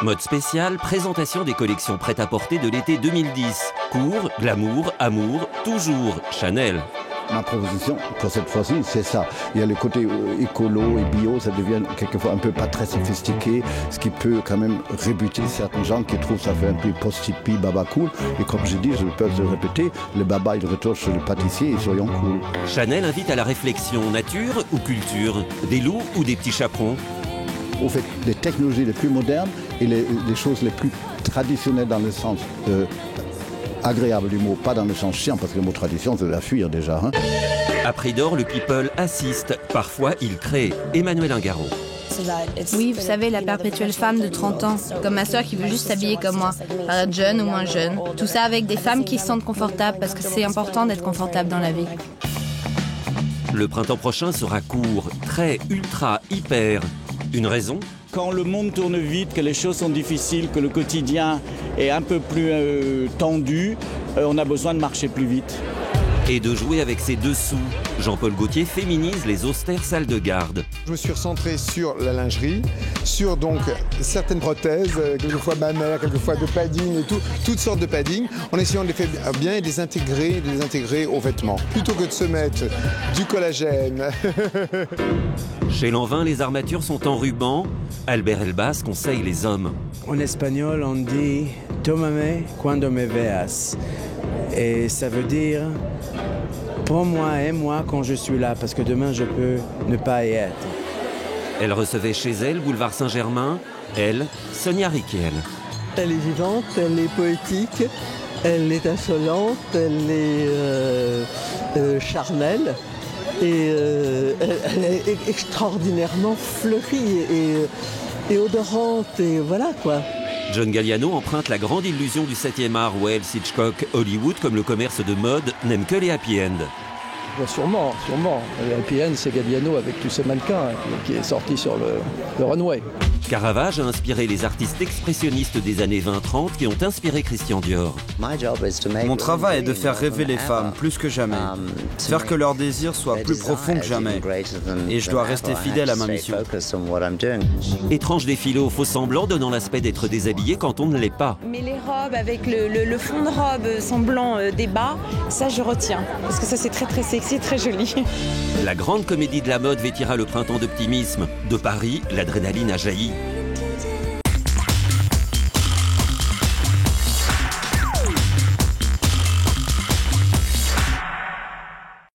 Mode spécial, présentation des collections prêt-à-porter de l'été 2010. Cours, glamour, amour, toujours Chanel. Ma proposition pour cette fois-ci, c'est ça. Il y a le côté écolo et bio, ça devient quelquefois un peu pas très sophistiqué, ce qui peut quand même rebuter certains gens qui trouvent ça fait un peu post-hippie, baba cool. Et comme je dis, je peux le répéter, le baba il retourne chez le pâtissier et soyons cool. Chanel invite à la réflexion, nature ou culture, des loups ou des petits chaperons. Au fait, les technologies les plus modernes et les choses les plus traditionnelles dans le sens agréable du mot, pas dans le sens chiant, parce que le mot tradition, c'est la fuir déjà. Hein. À prix d'or, le people assiste, parfois il crée. Emmanuel Ingaron. Oui, vous savez, la perpétuelle femme de 30 ans, comme ma soeur qui veut juste s'habiller comme moi, paraître jeune ou moins jeune. Tout ça avec des femmes qui se sentent confortables, parce que c'est important d'être confortable dans la vie. Le printemps prochain sera court, très, ultra, hyper. Une raison ? Quand le monde tourne vite, que les choses sont difficiles, que le quotidien est un peu plus tendu, on a besoin de marcher plus vite. Et de jouer avec ses dessous. Jean-Paul Gaultier féminise les austères salles de garde. Je me suis recentré sur la lingerie, sur donc certaines prothèses, quelquefois mammaires, quelquefois de padding et tout, toutes sortes de padding, en essayant de les faire bien et de les intégrer aux vêtements, plutôt que de se mettre du collagène. Chez Lanvin, les armatures sont en ruban. Albert Elbaz conseille les hommes. En espagnol, on dit « Tómame cuando me veas ». Et ça veut dire « Prends-moi, aime-moi quand je suis là, parce que demain je peux ne pas y être ». Elle recevait chez elle, boulevard Saint-Germain, elle, Sonia Rykiel. Elle est vivante, elle est poétique, elle est insolente, elle est charnelle. Et elle est extraordinairement fleurie et odorante, et voilà quoi. John Galliano emprunte la grande illusion du 7e art. Wells, Hitchcock, Hollywood, comme le commerce de mode, n'aime que les happy end. Sûrement. Le happy end, c'est Galliano avec tous ses mannequins qui est sorti sur le runway. Caravage a inspiré les artistes expressionnistes des années 20-30 qui ont inspiré Christian Dior. Mon travail est de faire rêver les femmes plus que jamais, faire que leur désir soit plus profond que jamais. Et je dois rester fidèle à ma mission. Étrange défilé au faux semblant donnant l'aspect d'être déshabillé quand on ne l'est pas. Mais les robes avec le fond de robe semblant des bas, ça je retiens. Parce que ça c'est très très sexy, très joli. La grande comédie de la mode vêtira le printemps d'optimisme. De Paris, l'adrénaline a jailli.